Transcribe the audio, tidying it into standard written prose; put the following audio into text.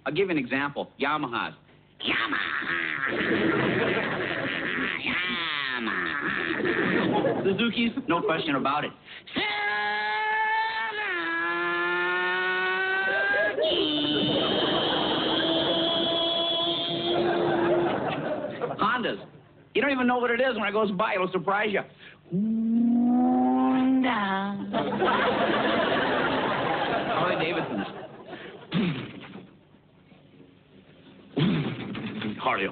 I'll give you an example. Yamahas. Yamaha. Suzuki's, no question about it. Hondas. You don't even know what it is when it goes by. It'll surprise you. Harley Davidson's. Harley.